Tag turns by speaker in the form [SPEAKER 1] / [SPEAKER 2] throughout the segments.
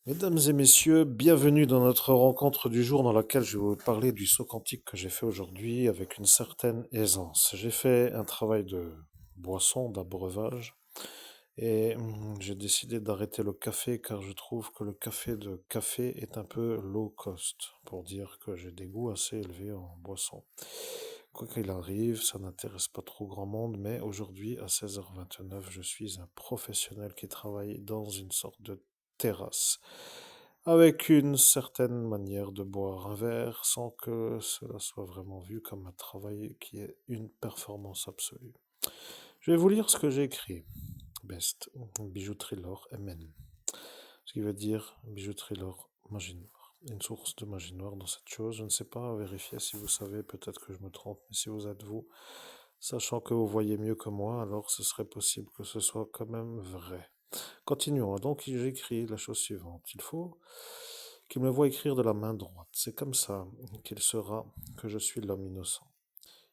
[SPEAKER 1] Mesdames et messieurs, bienvenue dans notre rencontre du jour dans laquelle je vais vous parler du saut quantique que j'ai fait aujourd'hui avec une certaine aisance. J'ai fait un travail de boisson, d'abreuvage, et j'ai décidé d'arrêter le café car je trouve que le café de café est un peu low cost, pour dire que j'ai des goûts assez élevés en boisson. Quoi qu'il arrive, ça n'intéresse pas trop grand monde, mais aujourd'hui, à 16h29, je suis un professionnel qui travaille dans une sorte de terrasse, avec une certaine manière de boire un verre sans que cela soit vraiment vu comme un travail qui est une performance absolue. Je vais vous lire ce que j'ai écrit. Best, bijouterie l'or, MN. Ce qui veut dire bijouterie l'or, magie noire. Une source de magie noire dans cette chose, je ne sais pas, vérifier si vous savez, peut-être que je me trompe, mais si vous êtes vous, sachant que vous voyez mieux que moi, alors ce serait possible que ce soit quand même vrai. Continuons. Donc j'écris la chose suivante. Il faut qu'il me voie écrire de la main droite. C'est comme ça qu'il sera que je suis l'homme innocent.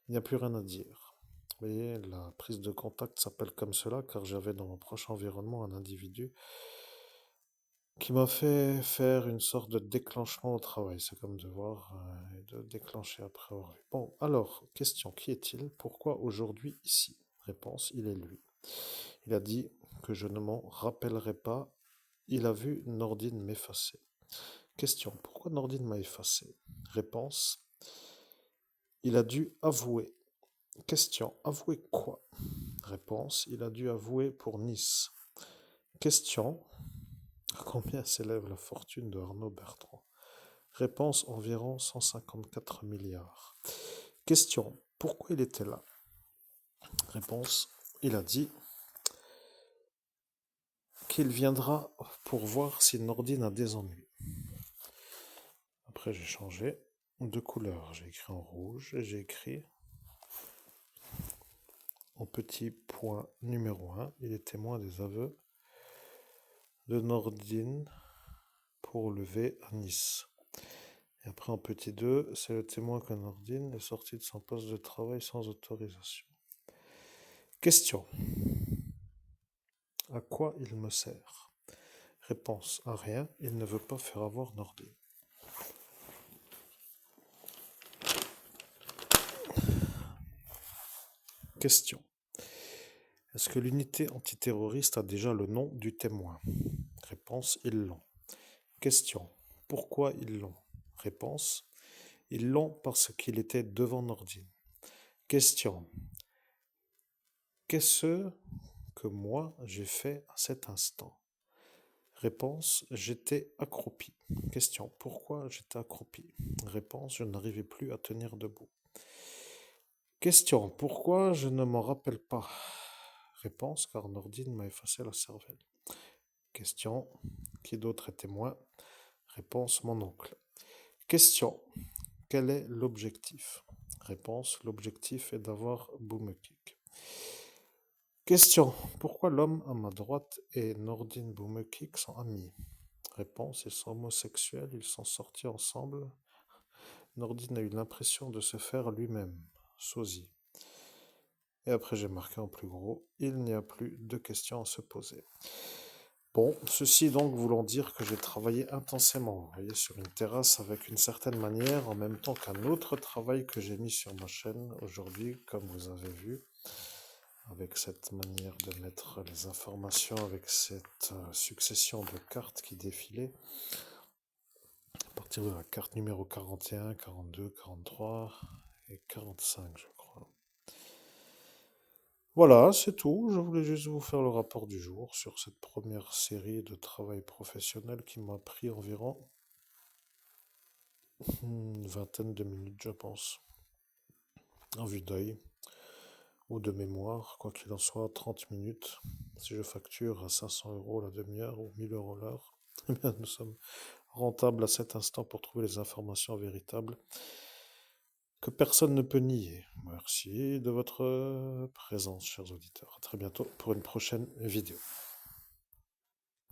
[SPEAKER 1] Il n'y a plus rien à dire. Vous voyez, la prise de contact s'appelle comme cela car j'avais dans mon proche environnement un individu qui m'a fait faire une sorte de déclenchement au travail. C'est comme de voir et de déclencher après avoir vu. Bon, alors, question, qui est-il? Pourquoi aujourd'hui ici? Réponse, il est lui. Il a dit que je ne m'en rappellerai pas. Il a vu Nordine m'effacer. Question, pourquoi Nordine m'a effacé? Réponse, il a dû avouer. Question, avouer quoi? Réponse, il a dû avouer pour Nice. Question, à combien s'élève la fortune de Arnaud Bertrand? Réponse, environ 154 milliards. Question, pourquoi il était là? Réponse, il a dit qu'il viendra pour voir si Nordine a des ennuis. Après, j'ai changé de couleur. J'ai écrit en rouge et j'ai écrit en petit point numéro 1, il est témoin des aveux de Nordine pour lever à Nice. Et après, en petit 2, c'est le témoin que Nordine est sorti de son poste de travail sans autorisation. Question. À quoi il me sert? Réponse. À rien, il ne veut pas faire avoir Nordine. Question. Est-ce que l'unité antiterroriste a déjà le nom du témoin? Réponse. Ils l'ont. Question. Pourquoi ils l'ont? Réponse. Ils l'ont parce qu'il était devant Nordine. Question. Qu'est-ce que moi j'ai fait à cet instant? Réponse. J'étais accroupi. Question. Pourquoi j'étais accroupi? Réponse. Je n'arrivais plus à tenir debout. Question. Pourquoi je ne m'en rappelle pas? Réponse. Car Nordine m'a effacé la cervelle. Question. Qui d'autre est témoin? Réponse. Mon oncle. Question. Quel est l'objectif? Réponse. L'objectif est d'avoir Boumekik. Question. Pourquoi l'homme à ma droite et Nordine Boumekik sont amis? Réponse. Ils sont homosexuels, ils sont sortis ensemble. Nordine a eu l'impression de se faire lui-même. Sosie. Et après j'ai marqué en plus gros, il n'y a plus de questions à se poser. Bon, ceci donc voulant dire que j'ai travaillé intensément, vous voyez, sur une terrasse avec une certaine manière, en même temps qu'un autre travail que j'ai mis sur ma chaîne aujourd'hui, comme vous avez vu, avec cette manière de mettre les informations, avec cette succession de cartes qui défilaient, à partir de la carte numéro 41, 42, 43 et 45, je crois. Voilà, c'est tout. Je voulais juste vous faire le rapport du jour sur cette première série de travail professionnel qui m'a pris environ une vingtaine de minutes, je pense, en vue d'œil ou de mémoire, quoi qu'il en soit, 30 minutes. Si je facture à 500 euros la demi-heure ou 1000 euros l'heure, eh bien, nous sommes rentables à cet instant pour trouver les informations véritables que personne ne peut nier. Merci de votre présence, chers auditeurs. À très bientôt pour une prochaine vidéo.